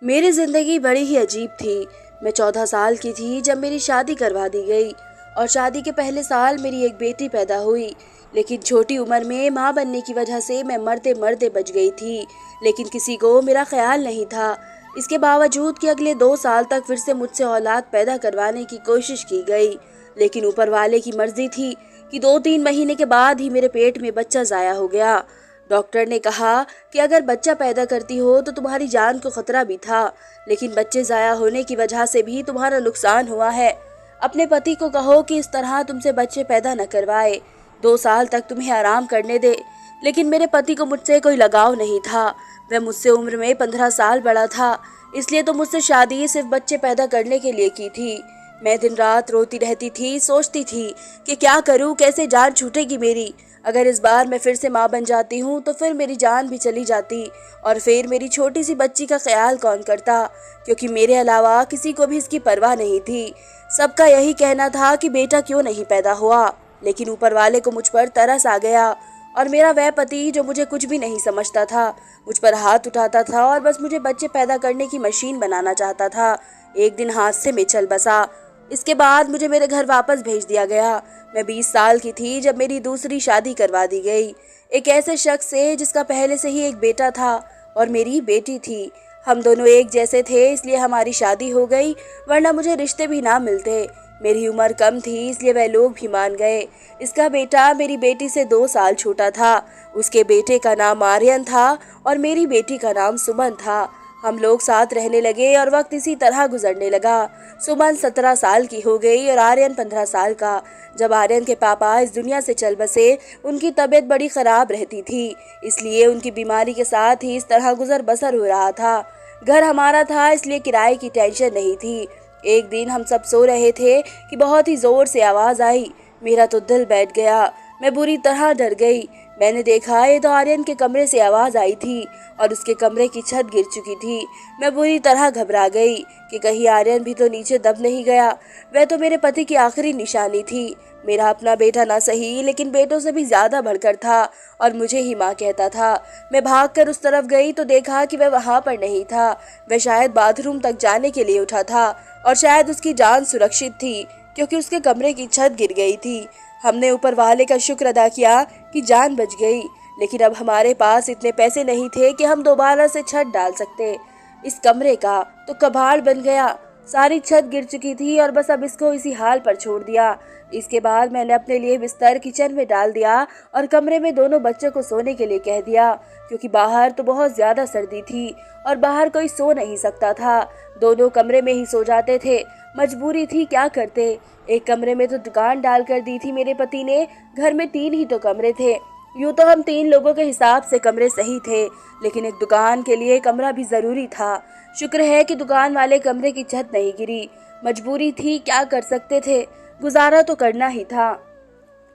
मेरी ज़िंदगी बड़ी ही अजीब थी। मैं 14 साल की थी जब मेरी शादी करवा दी गई और शादी के पहले साल मेरी एक बेटी पैदा हुई। लेकिन छोटी उम्र में माँ बनने की वजह से मैं मरते मरते बच गई थी, लेकिन किसी को मेरा ख्याल नहीं था। इसके बावजूद कि अगले 2 साल तक फिर से मुझसे औलाद पैदा करवाने की कोशिश की गई, लेकिन ऊपर वाले की मर्जी थी कि 2-3 महीने के बाद ही मेरे पेट में बच्चा ज़ाया हो गया। डॉक्टर ने कहा कि अगर बच्चा पैदा करती हो तो तुम्हारी जान को खतरा भी था, लेकिन बच्चे ज़ाया होने की वजह से भी तुम्हारा नुकसान हुआ है। अपने पति को कहो कि इस तरह तुमसे बच्चे पैदा न करवाए, 2 साल तक तुम्हें आराम करने दे। लेकिन मेरे पति को मुझसे कोई लगाव नहीं था। वह मुझसे उम्र में 15 साल बड़ा था, इसलिए तो मुझसे शादी सिर्फ बच्चे पैदा करने के लिए की थी। मैं दिन रात रोती रहती थी, सोचती थी कि क्या करूं, कैसे जान छूटेगी मेरी। अगर इस बार मैं फिर से माँ बन जाती हूँ तो फिर मेरी जान भी चली जाती, और फिर मेरी छोटी सी बच्ची का ख्याल कौन करता, क्योंकि मेरे अलावा किसी को भी इसकी परवाह नहीं थी। सबका यही कहना था कि बेटा क्यों नहीं पैदा हुआ, लेकिन ऊपर वाले को मुझ पर तरस आ गया और मेरा वह पति जो मुझे कुछ भी नहीं समझता था, मुझ पर हाथ उठाता था और बस मुझे बच्चे पैदा करने की मशीन बनाना चाहता था, एक दिन हादसे में चल बसा। इसके बाद मुझे मेरे घर वापस भेज दिया गया। मैं 20 साल की थी जब मेरी दूसरी शादी करवा दी गई, एक ऐसे शख्स से जिसका पहले से ही एक बेटा था और मेरी बेटी थी। हम दोनों एक जैसे थे इसलिए हमारी शादी हो गई, वरना मुझे रिश्ते भी ना मिलते। मेरी उम्र कम थी इसलिए वह लोग भी मान गए। इसका बेटा मेरी बेटी से 2 साल छोटा था। उसके बेटे का नाम आर्यन था और मेरी बेटी का नाम सुमन था। हम लोग साथ रहने लगे और वक्त इसी तरह गुजरने लगा। सुमन 17 साल की हो गई और आर्यन 15 साल का। जब आर्यन के पापा इस दुनिया से चल बसे, उनकी तबीयत बड़ी खराब रहती थी, इसलिए उनकी बीमारी के साथ ही इस तरह गुजर बसर हो रहा था। घर हमारा था इसलिए किराए की टेंशन नहीं थी। एक दिन हम सब सो रहे थे कि बहुत ही जोर से आवाज आई। मेरा तो दिल बैठ गया, मैं बुरी तरह डर गई। मैंने देखा ये तो आर्यन के कमरे से आवाज आई थी और उसके कमरे की छत गिर चुकी थी। मैं बुरी तरह घबरा गई कि कहीं आर्यन भी तो नीचे दब नहीं गया। वह तो मेरे पति की आखिरी निशानी थी। मेरा अपना बेटा ना सही लेकिन बेटों से भी ज्यादा बढ़कर था और मुझे ही माँ कहता था। मैं भागकर उस तरफ गई तो देखा कि वह वहाँ पर नहीं था। वह शायद बाथरूम तक जाने के लिए उठा था और शायद उसकी जान सुरक्षित थी क्योंकि उसके कमरे की छत गिर गई थी। हमने ऊपर वाले का शुक्र अदा किया कि जान बच गई, लेकिन अब हमारे पास इतने पैसे नहीं थे कि हम दोबारा से छत डाल सकते। इस कमरे का तो कबाड़ बन गया, सारी छत गिर चुकी थी और बस अब इसको इसी हाल पर छोड़ दिया। इसके बाद मैंने अपने लिए बिस्तर किचन में डाल दिया और कमरे में दोनों बच्चों को सोने के लिए कह दिया, क्योंकि बाहर तो बहुत ज्यादा सर्दी थी और बाहर कोई सो नहीं सकता था। दोनों कमरे में ही सो जाते थे, मजबूरी थी, क्या करते। एक कमरे में तो दुकान डाल कर दी थी मेरे पति ने। घर में 3 ही तो कमरे थे। यूँ तो हम 3 लोगों के हिसाब से कमरे सही थे, लेकिन एक दुकान के लिए कमरा भी जरूरी था। शुक्र है कि दुकान वाले कमरे की छत नहीं गिरी। मजबूरी थी, क्या कर सकते थे, गुजारा तो करना ही था।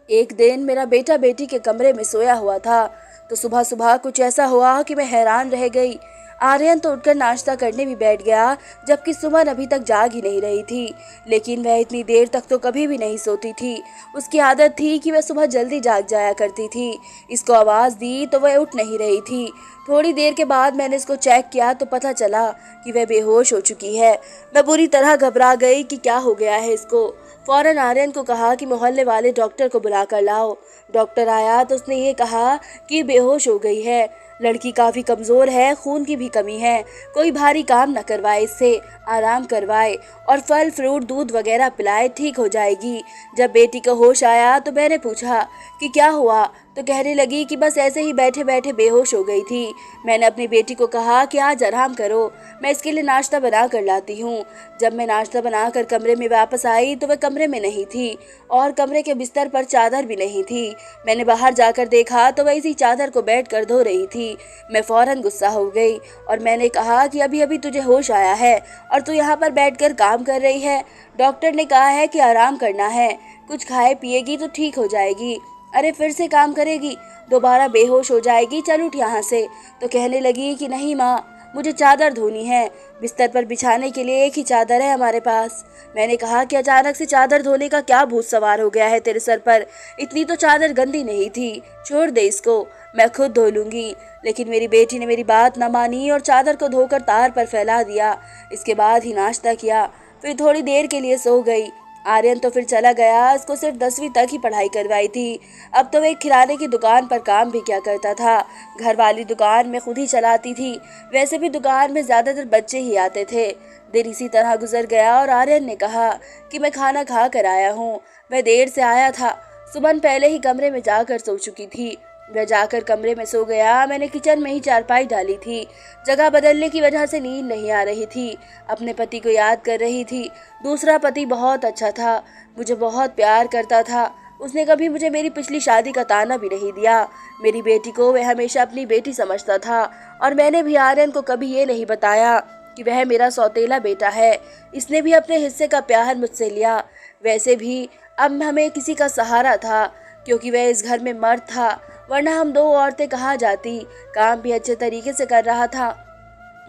एक दिन मेरा बेटा बेटी के कमरे में सोया हुआ था तो सुबह सुबह कुछ ऐसा हुआ कि मैं हैरान रह गई। आर्यन तो उठकर नाश्ता करने भी बैठ गया, जबकि सुमन अभी तक जाग ही नहीं रही थी। लेकिन वह इतनी देर तक तो कभी भी नहीं सोती थी। उसकी आदत थी कि वह सुबह जल्दी जाग जाया करती थी। इसको आवाज़ दी तो वह उठ नहीं रही थी। थोड़ी देर के बाद मैंने इसको चेक किया तो पता चला कि वह बेहोश हो चुकी है। मैं बुरी तरह घबरा गई कि क्या हो गया है इसको। फौरन आर्यन को कहा कि मोहल्ले वाले डॉक्टर को बुला कर लाओ। डॉक्टर आया तो उसने ये कहा कि बेहोश हो गई है, लड़की काफ़ी कमज़ोर है, खून की भी कमी है, कोई भारी काम न करवाए, इससे आराम करवाए और फल फ्रूट दूध वगैरह पिलाए, ठीक हो जाएगी। जब बेटी को होश आया तो मैंने पूछा कि क्या हुआ, तो कहने लगी कि बस ऐसे ही बैठे बैठे बेहोश हो गई थी। मैंने अपनी बेटी को कहा कि आज आराम करो, मैं इसके लिए नाश्ता बना कर लाती हूँ। जब मैं नाश्ता बनाकर कमरे में वापस आई तो वह कमरे में नहीं थी और कमरे के बिस्तर पर चादर भी नहीं थी। मैंने बाहर जाकर देखा तो वह इसी चादर को बैठ कर धो रही थी। मैं फौरन गुस्सा हो गई और मैंने कहा कि अभी अभी तुझे होश आया है और तू यहाँ पर बैठकर काम कर रही है। डॉक्टर ने कहा है कि आराम करना है, कुछ खाए पिएगी तो ठीक हो जाएगी। अरे फिर से काम करेगी, दोबारा बेहोश हो जाएगी, चल उठ यहाँ से। तो कहने लगी कि नहीं माँ, मुझे चादर धोनी है। बिस्तर पर बिछाने के लिए एक ही चादर है हमारे पास। मैंने कहा कि अचानक से चादर धोने का क्या भूत सवार हो गया है तेरे सर पर। इतनी तो चादर गंदी नहीं थी, छोड़ दे इसको, मैं खुद धो लूंगी। लेकिन मेरी बेटी ने मेरी बात न मानी और चादर को धोकर तार पर फैला दिया। इसके बाद ही नाश्ता किया, फिर थोड़ी देर के लिए सो गई। आर्यन तो फिर चला गया। इसको सिर्फ 10वीं तक ही पढ़ाई करवाई थी। अब तो वह किराने की दुकान पर काम भी क्या करता था। घर वाली दुकान में खुद ही चलाती थी। वैसे भी दुकान में ज्यादातर बच्चे ही आते थे। दिन इसी तरह गुजर गया और आर्यन ने कहा कि मैं खाना खा कर आया हूँ। मैं देर से आया था। सुमन पहले ही कमरे में जाकर सो चुकी थी। वह जाकर कमरे में सो गया। मैंने किचन में ही चारपाई डाली थी। जगह बदलने की वजह से नींद नहीं आ रही थी। अपने पति को याद कर रही थी। दूसरा पति बहुत अच्छा था, मुझे बहुत प्यार करता था। उसने कभी मुझे मेरी पिछली शादी का ताना भी नहीं दिया। मेरी बेटी को वह हमेशा अपनी बेटी समझता था और मैंने भी आर्यन को कभी ये नहीं बताया कि वह मेरा सौतेला बेटा है। इसने भी अपने हिस्से का प्यार मुझसे लिया। वैसे भी अब हमें किसी का सहारा था, क्योंकि वह इस घर में मर्द था, वरना हम दो औरतें कहाँ जाती। काम भी अच्छे तरीके से कर रहा था।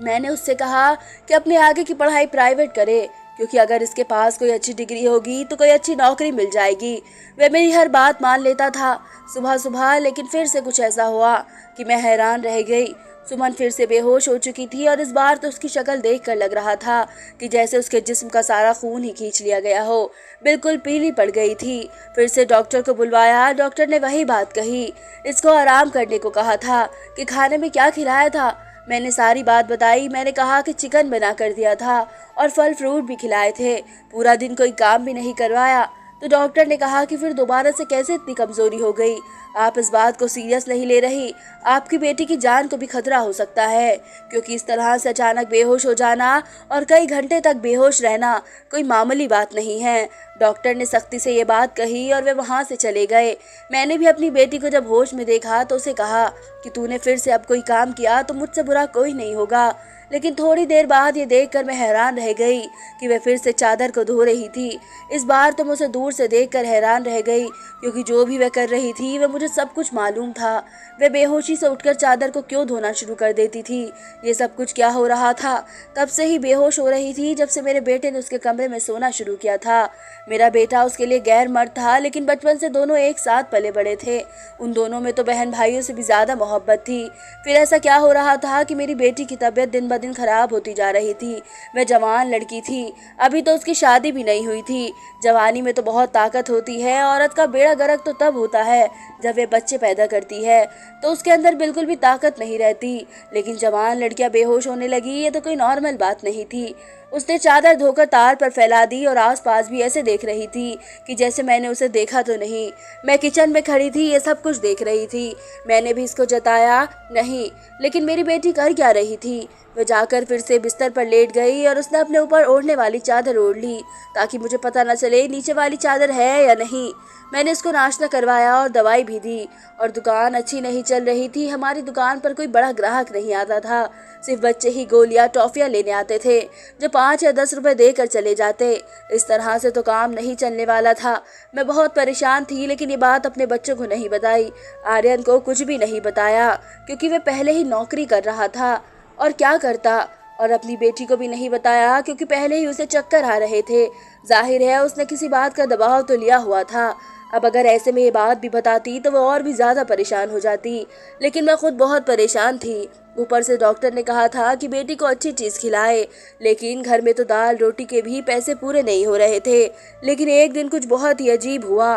मैंने उससे कहा कि अपने आगे की पढ़ाई प्राइवेट करे, क्योंकि अगर इसके पास कोई अच्छी डिग्री होगी तो कोई अच्छी नौकरी मिल जाएगी। वह मेरी हर बात मान लेता था सुबह सुबह। लेकिन फिर से कुछ ऐसा हुआ कि मैं हैरान रह गई। सुमन फिर से बेहोश हो चुकी थी और इस बार तो उसकी शक्ल देखकर लग रहा था कि जैसे उसके जिस्म का सारा खून ही खींच लिया गया हो। बिल्कुल पीली पड़ गई थी। फिर से डॉक्टर को बुलवाया। डॉक्टर ने वही बात कही, इसको आराम करने को कहा था कि खाने में क्या खिलाया था। मैंने सारी बात बताई। मैंने कहा कि चिकन बना कर दिया था और फल फ्रूट भी खिलाए थे। पूरा दिन कोई काम भी नहीं करवाया। तो डॉक्टर ने कहा कि फिर दोबारा से कैसे इतनी कमजोरी हो गई। आप इस बात को सीरियस नहीं ले रही। आपकी बेटी की जान को भी खतरा हो सकता है, क्योंकि इस तरह से अचानक बेहोश हो जाना और कई घंटे तक बेहोश रहना कोई मामूली बात नहीं है। डॉक्टर ने सख्ती से ये बात कही और वे वहाँ से चले गए। मैंने भी अपनी बेटी को जब होश में देखा तो उसे कहा कि तूने फिर से अब कोई काम किया तो मुझसे बुरा कोई नहीं होगा। लेकिन थोड़ी देर बाद ये देखकर मैं हैरान रह गई कि वह फिर से चादर को धो रही थी। इस बार तो मैं उसे दूर से देखकर हैरान रह गई, क्योंकि जो भी वह कर रही थी वह मुझे सब कुछ मालूम था। वह बेहोशी से उठकर चादर को क्यों धोना शुरू कर देती थी। ये सब कुछ क्या हो रहा था। तब से ही बेहोश हो रही थी जब से मेरे बेटे ने उसके कमरे में सोना शुरू किया था। मेरा बेटा उसके लिए गैर मर्द था, लेकिन बचपन से दोनों एक साथ पले बड़े थे। उन दोनों में तो बहन भाइयों से भी ज्यादा मोहब्बत थी। फिर ऐसा क्या हो रहा था कि मेरी बेटी की तबीयत दिन ब दिन खराब होती जा रही थी। वह जवान लड़की थी, अभी तो उसकी शादी भी नहीं हुई थी। जवानी में तो बहुत ताकत होती है। औरत का बेड़ा गर्क तो तब होता है जब वे बच्चे पैदा करती है, तो उसके अंदर बिल्कुल भी ताकत नहीं रहती। लेकिन जवान लड़कियां बेहोश होने लगी, ये तो कोई नॉर्मल बात नहीं थी। उसने चादर धोकर तार पर फैला दी और आसपास भी ऐसे देख रही थी कि जैसे मैंने उसे देखा तो नहीं। मैं किचन में खड़ी थी, ये सब कुछ देख रही थी। मैंने भी इसको जताया नहीं। लेकिन मेरी बेटी कर क्या रही थी। वह जाकर फिर से बिस्तर पर लेट गई और उसने अपने ऊपर ओढ़ने वाली चादर ओढ़ ली, ताकि मुझे पता न चले नीचे वाली चादर है या नहीं। मैंने इसको नाश्ता करवाया और दवाई भी दी। और दुकान अच्छी नहीं चल रही थी। हमारी दुकान पर कोई बड़ा ग्राहक नहीं आता था। सिर्फ बच्चे ही गोलियां टॉफियां लेने आते थे, जो 5 या 10 रुपए देकर चले जाते। इस तरह से तो काम नहीं चलने वाला था। मैं बहुत परेशान थी, लेकिन ये बात अपने बच्चों को नहीं बताई। आर्यन को कुछ भी नहीं बताया, क्योंकि वह पहले ही नौकरी कर रहा था और क्या करता। और अपनी बेटी को भी नहीं बताया, क्योंकि पहले ही उसे चक्कर आ रहे थे। जाहिर है उसने किसी बात का दबाव तो लिया हुआ था। अब अगर ऐसे में ये बात भी बताती तो वो और भी ज़्यादा परेशान हो जाती। लेकिन मैं खुद बहुत परेशान थी। ऊपर से डॉक्टर ने कहा था कि बेटी को अच्छी चीज़ खिलाए, लेकिन घर में तो दाल रोटी के भी पैसे पूरे नहीं हो रहे थे। लेकिन एक दिन कुछ बहुत ही अजीब हुआ।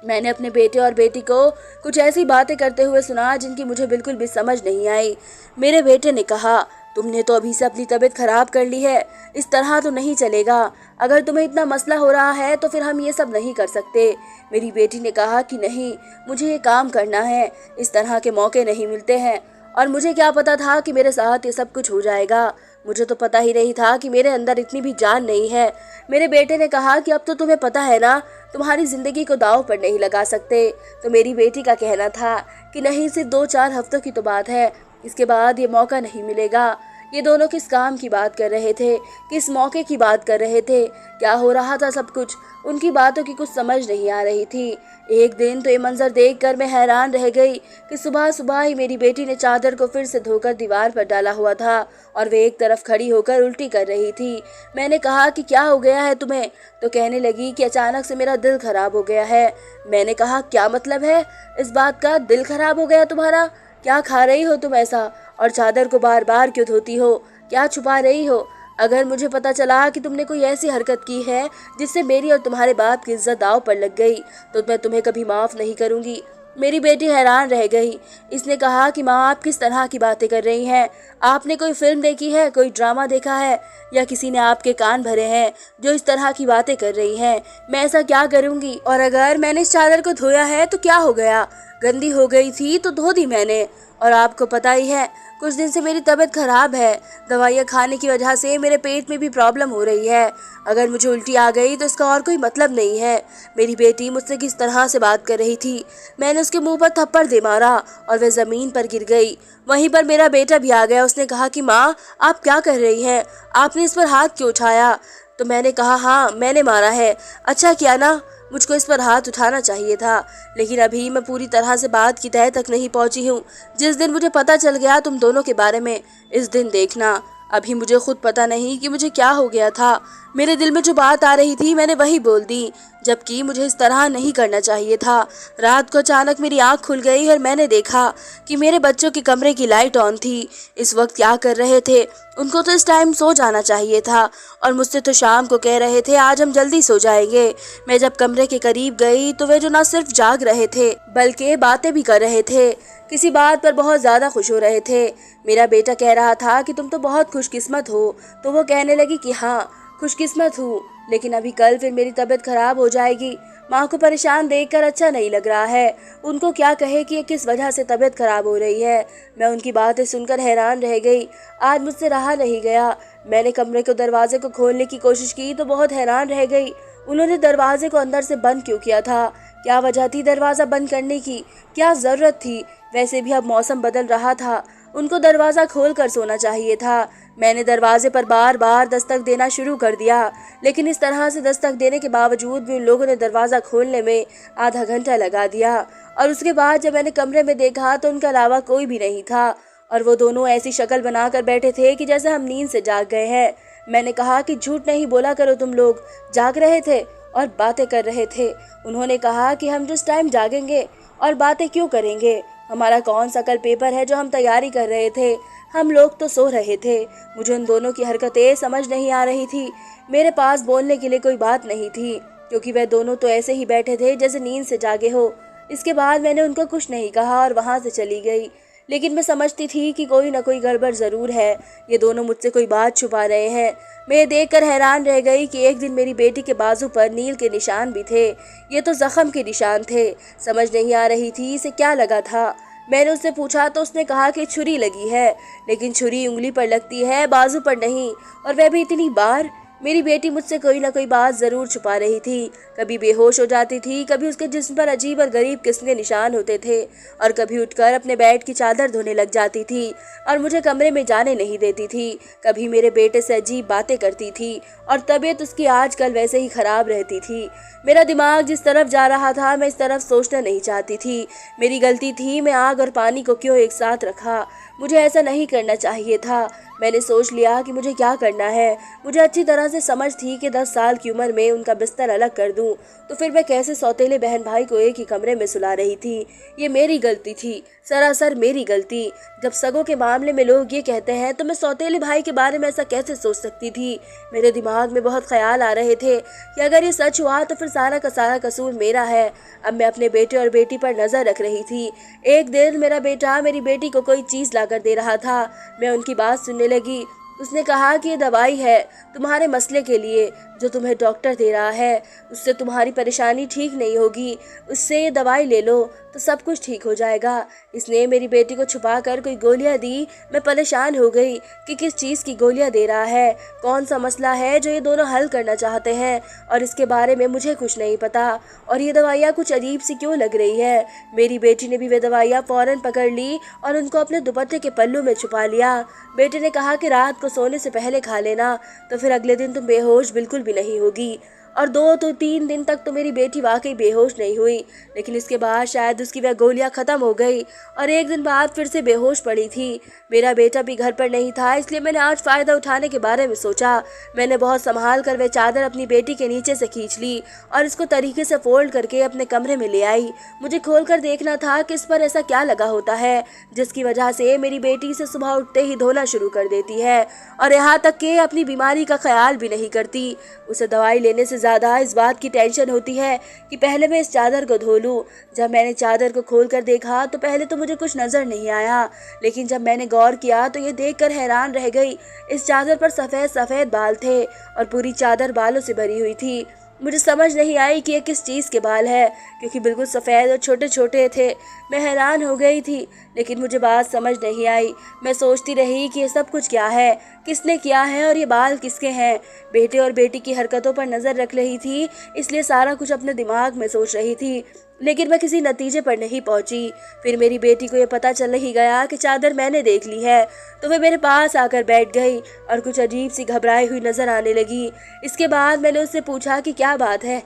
मैंने अपने बेटे और बेटी को कुछ ऐसी बातें करते हुए सुना जिनकी मुझे बिल्कुल भी समझ नहीं आई। मेरे बेटे ने कहा, तुमने तो अभी से अपनी तबीयत खराब कर ली है, इस तरह तो नहीं चलेगा। अगर तुम्हें इतना मसला हो रहा है तो फिर हम ये सब नहीं कर सकते। मेरी बेटी ने कहा कि नहीं, मुझे ये काम करना है, इस तरह के मौके नहीं मिलते हैं। और मुझे क्या पता था कि मेरे साथ ये सब कुछ हो जाएगा। मुझे तो पता ही नहीं था कि मेरे अंदर इतनी भी जान नहीं है। मेरे बेटे ने कहा कि अब तो तुम्हें पता है ना, तुम्हारी जिंदगी को दांव पर नहीं लगा सकते। तो मेरी बेटी का कहना था कि नहीं, सिर्फ 2-4 हफ्तों की तो बात है, इसके बाद ये मौका नहीं मिलेगा। ये दोनों किस काम की बात कर रहे थे, किस मौके की बात कर रहे थे, क्या हो रहा था सब कुछ, उनकी बातों की कुछ समझ नहीं आ रही थी। एक दिन तो ये मंजर देखकर मैं हैरान रह गई कि सुबह सुबह ही मेरी बेटी ने चादर को फिर से धोकर दीवार पर डाला हुआ था और वे एक तरफ खड़ी होकर उल्टी कर रही थी। मैंने कहा कि क्या हो गया है तुम्हें? तो कहने लगी कि अचानक से मेरा दिल खराब हो गया है। मैंने कहा क्या मतलब है इस बात का, दिल खराब हो गया तुम्हारा? क्या खा रही हो तुम ऐसा, और चादर को बार बार क्यों धोती हो? क्या छुपा रही हो? अगर मुझे पता चला कि तुमने कोई ऐसी हरकत की है जिससे मेरी और तुम्हारे बाप की इज्जत दांव पर लग गई तो मैं तुम्हें कभी माफ नहीं करूंगी। मेरी बेटी हैरान रह गई। इसने कहा कि माँ, आप किस तरह की बातें कर रही हैं? आपने कोई फिल्म देखी है, कोई ड्रामा देखा है, या किसी ने आपके कान भरे हैं जो इस तरह की बातें कर रही हैं? मैं ऐसा क्या करूंगी? और अगर मैंने इस चादर को धोया है तो क्या हो गया? गंदी हो गई थी तो धो दी मैंने। और आपको पता ही है कुछ दिन से मेरी तबीयत खराब है, दवाइयाँ खाने की वजह से मेरे पेट में भी प्रॉब्लम हो रही है। अगर मुझे उल्टी आ गई तो इसका और कोई मतलब नहीं है। मेरी बेटी मुझसे किस तरह से बात कर रही थी, मैंने उसके मुंह पर थप्पड़ दे मारा और वह जमीन पर गिर गई। वहीं पर मेरा बेटा भी आ गया। उसने कहा कि माँ, आप क्या कर रही हैं, आपने इस पर हाथ क्यों उठाया? तो मैंने कहा हाँ, मैंने मारा है। अच्छा किया ना, मुझको इस पर हाथ उठाना चाहिए था। लेकिन अभी मैं पूरी तरह से बात की तह तक नहीं पहुंची हूँ। जिस दिन मुझे पता चल गया तुम दोनों के बारे में, इस दिन देखना। अभी मुझे खुद पता नहीं कि मुझे क्या हो गया था। मेरे दिल में जो बात आ रही थी मैंने वही बोल दी, जबकि मुझे इस तरह नहीं करना चाहिए था। रात को अचानक मेरी आंख खुल गई और मैंने देखा कि मेरे बच्चों के कमरे की लाइट ऑन थी। इस वक्त क्या कर रहे थे? उनको तो इस टाइम सो जाना चाहिए था और मुझसे तो शाम को कह रहे थे आज हम जल्दी सो जाएंगे। मैं जब कमरे के करीब गई तो वे जो ना सिर्फ जाग रहे थे बल्कि बातें भी कर रहे थे, किसी बात पर बहुत ज्यादा खुश हो रहे थे। मेरा बेटा कह रहा था कि तुम तो बहुत खुशकिस्मत हो, तो वो कहने लगी कि हाँ खुशकिस्मत हूँ, लेकिन अभी कल फिर मेरी तबीयत खराब हो जाएगी। माँ को परेशान देखकर अच्छा नहीं लग रहा है। उनको क्या कहे कि ये किस वजह से तबीयत खराब हो रही है। मैं उनकी बातें सुनकर हैरान रह गई। आज मुझसे रहा नहीं गया। मैंने कमरे के दरवाजे को खोलने की कोशिश की तो बहुत हैरान रह गई। उन्होंने दरवाजे को अंदर से बंद क्यों किया था? क्या वजह थी दरवाज़ा बंद करने की? क्या ज़रूरत थी? वैसे भी अब मौसम बदल रहा था, उनको दरवाज़ा खोल कर सोना चाहिए था। मैंने दरवाजे पर बार बार दस्तक देना शुरू कर दिया, लेकिन इस तरह से दस्तक देने के बावजूद भी उन लोगों ने दरवाज़ा खोलने में आधा घंटा लगा दिया। और उसके बाद जब मैंने कमरे में देखा तो उनके अलावा कोई भी नहीं था और वो दोनों ऐसी शक्ल बनाकर बैठे थे कि जैसे हम नींद से जाग गए हैं। मैंने कहा कि झूठ नहीं बोला करो, तुम लोग जाग रहे थे और बातें कर रहे थे। उन्होंने कहा कि हम जिस टाइम जागेंगे और बातें क्यों करेंगे, हमारा कौन सा कल पेपर है जो हम तैयारी कर रहे थे, हम लोग तो सो रहे थे। मुझे उन दोनों की हरकतें समझ नहीं आ रही थी। मेरे पास बोलने के लिए कोई बात नहीं थी क्योंकि वह दोनों तो ऐसे ही बैठे थे जैसे नींद से जागे हो। इसके बाद मैंने उनको कुछ नहीं कहा और वहां से चली गई। लेकिन मैं समझती थी कि कोई ना कोई गड़बड़ जरूर है, ये दोनों मुझसे कोई बात छुपा रहे हैं। मैं ये देखकर हैरान रह गई कि एक दिन मेरी बेटी के बाजू पर नील के निशान भी थे। ये तो जख्म के निशान थे। समझ नहीं आ रही थी इसे क्या लगा था। मैंने उससे पूछा तो उसने कहा कि छुरी लगी है, लेकिन छुरी उंगली पर लगती है, बाजू पर नहीं, और वह भी इतनी बार। मेरी बेटी मुझसे कोई ना कोई बात जरूर छुपा रही थी। कभी बेहोश हो जाती थी, कभी उसके जिस्म पर अजीब और गरीब किस्म के निशान होते थे, और कभी उठकर अपने बेड की चादर धोने लग जाती थी और मुझे कमरे में जाने नहीं देती थी। कभी मेरे बेटे से अजीब बातें करती थी और तबीयत उसकी आजकल वैसे ही खराब रहती थी। मेरा दिमाग जिस तरफ जा रहा था मैं इस तरफ सोचना नहीं चाहती थी। मेरी गलती थी, मैं आग और पानी को क्यों एक साथ रखा। मुझे ऐसा नहीं करना चाहिए था। मैंने सोच लिया कि मुझे क्या करना है। मुझे अच्छी तरह से समझ थी कि 10 साल की उम्र में उनका बिस्तर अलग कर दूं, तो फिर मैं कैसे सौतेले बहन भाई को एक ही कमरे में सुला रही थी। ये मेरी गलती थी, सरासर मेरी गलती। जब सगों के मामले में लोग ये कहते हैं तो मैं सौतेले भाई के बारे में ऐसा कैसे सोच सकती थी। मेरे दिमाग में बहुत ख्याल आ रहे थे कि अगर ये सच हुआ तो फिर सारा का सारा कसूर मेरा है। अब मैं अपने बेटे और बेटी पर नजर रख रही थी। एक दिन मेरा बेटा मेरी बेटी को कोई चीज लाकर दे रहा था। मैं उनकी बात सुनने लगी। उसने कहा कि ये दवाई है तुम्हारे मसले के लिए, जो तुम्हें डॉक्टर दे रहा है, उससे तुम्हारी परेशानी ठीक नहीं होगी, उससे ये दवाई ले लो तो सब कुछ ठीक हो जाएगा। इसने मेरी बेटी को छुपा कर कोई गोलियां दी। मैं परेशान हो गई कि किस चीज़ की गोलियां दे रहा है, कौन सा मसला है जो ये दोनों हल करना चाहते हैं, और इसके बारे में मुझे कुछ नहीं पता। और ये दवाइयाँ कुछ अजीब सी क्यों लग रही है। मेरी बेटी ने भी वे दवाइयाँ फ़ौरन पकड़ ली और उनको अपने दुपट्टे के पल्लू में छुपा लिया। बेटे ने कहा कि रात को सोने से पहले खा लेना, तो फिर अगले दिन तुम बेहोश बिल्कुल भी नहीं होगी। और 2 तो 3 दिन तक तो मेरी बेटी वाकई बेहोश नहीं हुई, लेकिन इसके बाद शायद उसकी वह गोलियां ख़त्म हो गई और एक दिन बाद फिर से बेहोश पड़ी थी। मेरा बेटा भी घर पर नहीं था, इसलिए मैंने आज फ़ायदा उठाने के बारे में सोचा। मैंने बहुत संभाल कर वह चादर अपनी बेटी के नीचे से खींच ली और इसको तरीके से फोल्ड करके अपने कमरे में ले आई। मुझे खोल कर देखना था कि इस पर ऐसा क्या लगा होता है जिसकी वजह से मेरी बेटी इसे सुबह उठते ही धोना शुरू कर देती है, और यहाँ तक कि अपनी बीमारी का ख्याल भी नहीं करती। उसे दवाई लेने से ज़्यादा इस बात की टेंशन होती है कि पहले मैं इस चादर को धो लूँ। जब मैंने चादर को खोल कर देखा तो पहले तो मुझे कुछ नज़र नहीं आया, लेकिन जब मैंने गौर किया तो ये देखकर हैरान रह गई। इस चादर पर सफ़ेद सफ़ेद बाल थे और पूरी चादर बालों से भरी हुई थी। मुझे समझ नहीं आई कि ये किस चीज़ के बाल है, क्योंकि बिल्कुल सफ़ेद और छोटे छोटे थे। मैं हैरान हो गई थी, लेकिन मुझे बात समझ नहीं आई। मैं सोचती रही कि ये सब कुछ क्या है, किसने किया है और ये बाल किसके हैं। बेटे और बेटी की हरकतों पर नज़र रख रही थी, इसलिए सारा कुछ अपने दिमाग में सोच रही थी, लेकिन मैं किसी नतीजे पर नहीं पहुंची। फिर मेरी बेटी को ये पता चल ही गया कि चादर मैंने देख ली है, तो वह मेरे पास आकर बैठ गई और कुछ अजीब सी घबराई हुई नज़र आने लगी। इसके बाद मैंने उससे पूछा कि क्या बात है,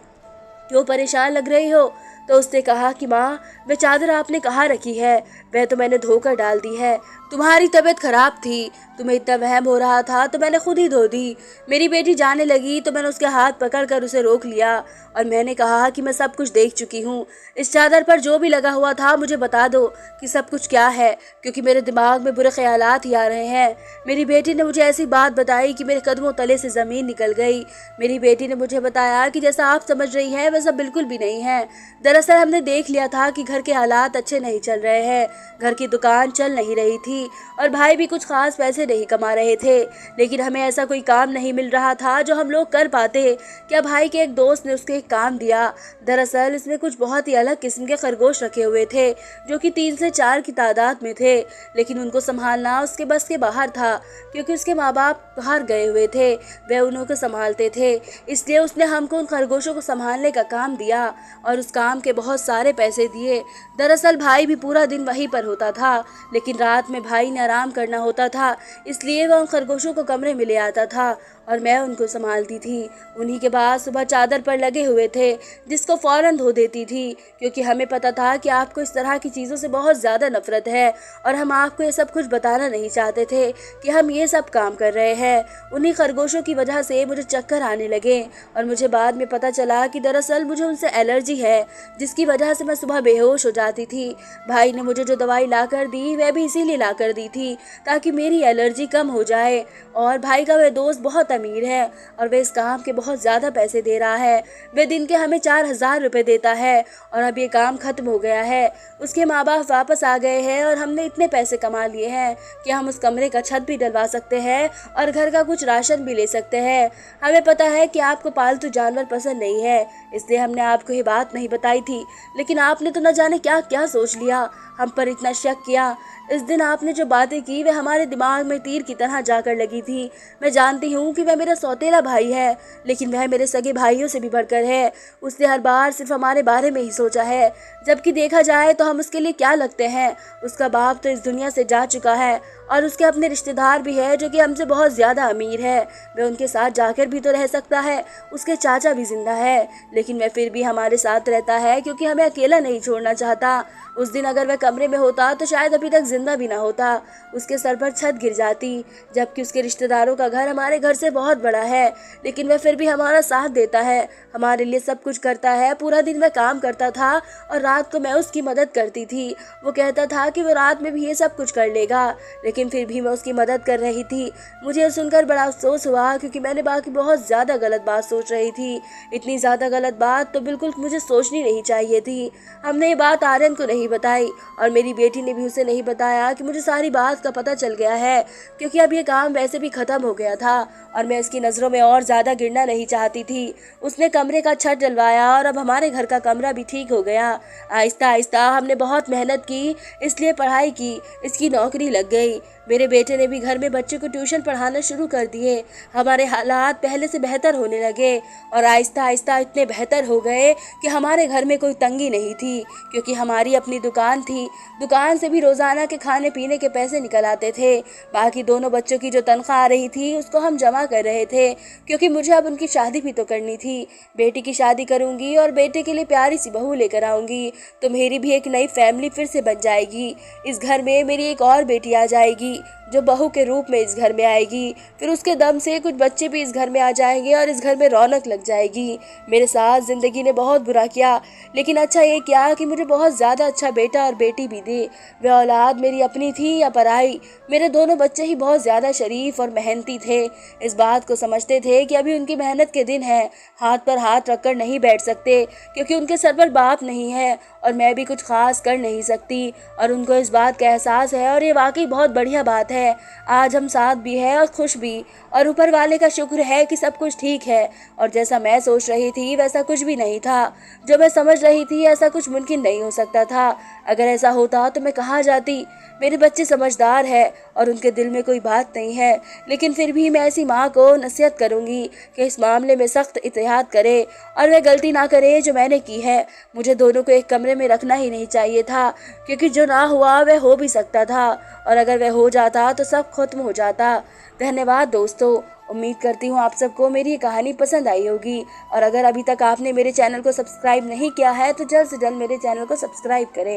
क्यों परेशान लग रही हो। तो उसने कहा कि माँ, वह चादर आपने कहाँ रखी है, वह तो मैंने धोकर डाल दी है। तुम्हारी तबीयत खराब थी, तुम्हें इतना वहम हो रहा था तो मैंने खुद ही धो दी। मेरी बेटी जाने लगी तो मैंने उसके हाथ पकड़कर उसे रोक लिया और मैंने कहा कि मैं सब कुछ देख चुकी हूँ। इस चादर पर जो भी लगा हुआ था मुझे बता दो कि सब कुछ क्या है, क्योंकि मेरे दिमाग में बुरे ख्यालात ही आ रहे हैं। मेरी बेटी ने मुझे ऐसी बात बताई कि मेरे कदमों तले से ज़मीन निकल गई। मेरी बेटी ने मुझे बताया कि जैसा आप समझ रही हैं वैसा बिल्कुल भी नहीं है। दरअसल हमने देख लिया था कि घर के हालात अच्छे नहीं चल रहे हैं, घर की दुकान चल नहीं रही थी और भाई भी कुछ खास पैसे नहीं कमा रहे थे, लेकिन हमें ऐसा कोई काम नहीं मिल रहा था जो हम लोग कर पाते। क्या भाई के एक दोस्त ने उसको एक काम दिया। दरअसल इसमें कुछ बहुत ही अलग किस्म के खरगोश रखे हुए थे, जो कि 3 से 4 की तादाद में थे, लेकिन उनको संभालना उसके बस के बाहर था, क्योंकि उसके माँ बाप बाहर गए हुए थे, वह उन्हों को संभालते थे। इसलिए उसने हमको उन खरगोशों को संभालने का काम दिया और उस काम के बहुत सारे पैसे दिए। दरअसल भाई भी पूरा दिन वहीं पर होता था, लेकिन रात में भाई ने आराम करना होता था, इसलिए वह उन खरगोशों को कमरे में ले आता था और मैं उनको संभालती थी। उन्हीं के बाद सुबह चादर पर लगे हुए थे, जिसको फ़ौरन धो देती थी, क्योंकि हमें पता था कि आपको इस तरह की चीज़ों से बहुत ज़्यादा नफरत है और हम आपको ये सब कुछ बताना नहीं चाहते थे कि हम ये सब काम कर रहे हैं। उन्हीं खरगोशों की वजह से मुझे चक्कर आने लगे और मुझे बाद में पता चला कि दरअसल मुझे उनसे एलर्जी है, जिसकी वजह से मैं सुबह बेहोश हो जाती थी। भाई ने मुझे जो दवाई ला कर दी वह भी इसीलिए ला कर दी थी ताकि मेरी एलर्जी कम हो जाए। और भाई का वह दोस्त बहुत अमीर है और वह इस काम के बहुत ज़्यादा पैसे दे रहा है। वह दिन के हमें 4000 रुपये देता है और अब ये काम ख़त्म हो गया है। उसके माँ बाप वापस आ गए हैं और हमने इतने पैसे कमा लिए हैं कि हम उस कमरे का छत भी डलवा सकते हैं और घर का कुछ राशन भी ले सकते हैं। हमें पता है कि आपको पालतू जानवर पसंद नहीं है, इसलिए हमने आपको ये बात नहीं बताई थी, लेकिन आपने तो न जाने क्या क्या सोच लिया, हम पर इतना शक किया। इस दिन आपने जो बातें की वे हमारे दिमाग में तीर की तरह जाकर लगी थी। मैं जानती हूँ कि वह मेरा सौतेला भाई है, लेकिन वह मेरे सगे भाइयों से भी बढ़कर है। उसने हर बार सिर्फ हमारे बारे में ही सोचा है, जबकि देखा जाए तो हम उसके लिए क्या लगते हैं। उसका बाप तो इस दुनिया से जा चुका है और उसके अपने रिश्तेदार भी है जो कि हमसे बहुत ज़्यादा अमीर है। वह उनके साथ जाकर भी तो रह सकता है, उसके चाचा भी जिंदा है, लेकिन वह फिर भी हमारे साथ रहता है क्योंकि हमें अकेला नहीं छोड़ना चाहता। उस दिन अगर वह कमरे में होता तो शायद अभी तक जिंदा भी ना होता, उसके सर पर छत गिर जाती। जबकि उसके रिश्तेदारों का घर हमारे घर से बहुत बड़ा है, लेकिन वह फिर भी हमारा साथ देता है, हमारे लिए सब कुछ करता है। पूरा दिन वह काम करता था और रात को मैं उसकी मदद करती थी। वो कहता था कि वो रात में भी ये सब कुछ कर लेगा, लेकिन फिर भी मैं उसकी मदद कर रही थी। मुझे सुनकर बड़ा अफसोस हुआ, क्योंकि मैंने बाकी बहुत ज़्यादा गलत बात सोच रही थी। इतनी ज़्यादा गलत बात तो बिल्कुल मुझे सोचनी नहीं चाहिए थी। हमने ये बात आर्यन को नहीं नहीं बताई और मेरी बेटी ने भी उसे नहीं बताया कि मुझे सारी बात का पता चल गया है, क्योंकि अब ये काम वैसे भी ख़त्म हो गया था और मैं इसकी नज़रों में और ज़्यादा गिरना नहीं चाहती थी। उसने कमरे का छत डलवाया और अब हमारे घर का कमरा भी ठीक हो गया। आहिस्ता आहिस्ता हमने बहुत मेहनत की, इसलिए पढ़ाई की, इसकी नौकरी लग गई। मेरे बेटे ने भी घर में बच्चे को ट्यूशन पढ़ाना शुरू कर दिए। हमारे हालात पहले से बेहतर होने लगे और आहिस्ता आहिस्ता इतने बेहतर हो गए कि हमारे घर में कोई तंगी नहीं थी, क्योंकि हमारी अपनी दुकान थी। दुकान से भी रोज़ाना के खाने पीने के पैसे निकल आते थे। बाकी दोनों बच्चों की जो तनख्वाह आ रही थी उसको हम जमा कर रहे थे, क्योंकि मुझे अब उनकी शादी भी तो करनी थी। बेटी की शादी करूँगी और बेटे के लिए प्यारी सी बहू लेकर आऊँगी, तो मेरी भी एक नई फैमिली फिर से बन जाएगी। इस घर में मेरी एक और बेटी आ जाएगी जो बहू के रूप में इस घर में आएगी। फिर उसके दम से कुछ बच्चे भी इस घर में आ जाएंगे और इस घर में रौनक लग जाएगी। मेरे साथ ज़िंदगी ने बहुत बुरा किया, लेकिन अच्छा ये किया कि मुझे बहुत ज़्यादा अच्छा बेटा और बेटी भी दी। वे औलाद मेरी अपनी थी या पराई, मेरे दोनों बच्चे ही बहुत ज़्यादा शरीफ और मेहनती थे। इस बात को समझते थे कि अभी उनकी मेहनत के दिन हैं, हाथ पर हाथ रखकर नहीं बैठ सकते, क्योंकि उनके सर पर बाप नहीं है और मैं भी कुछ खास कर नहीं सकती। और उनको इस बात का एहसास है और ये वाकई बहुत बढ़िया बात है। आज हम साथ भी हैं और खुश भी, और ऊपर वाले का शुक्र है कि सब कुछ ठीक है। और जैसा मैं सोच रही थी वैसा कुछ भी नहीं था। जो मैं समझ रही थी ऐसा कुछ मुमकिन नहीं हो सकता था। अगर ऐसा होता तो मैं कहाँ जाती। मेरे बच्चे समझदार है और उनके दिल में कोई बात नहीं है, लेकिन फिर भी मैं ऐसी माँ को नसीहत करूँगी कि इस मामले में सख्त एहतियात करे और वह गलती ना करे जो मैंने की है। मुझे दोनों को एक कमरे में रखना ही नहीं चाहिए था, क्योंकि जो ना हुआ वह हो भी सकता था, और अगर वह हो जाता तो सब खत्म हो जाता। धन्यवाद दोस्तों। उम्मीद करती हूँ आप सबको मेरी ये कहानी पसंद आई होगी, और अगर अभी तक आपने मेरे चैनल को सब्सक्राइब नहीं किया है तो जल्द से जल्द मेरे चैनल को सब्सक्राइब करें।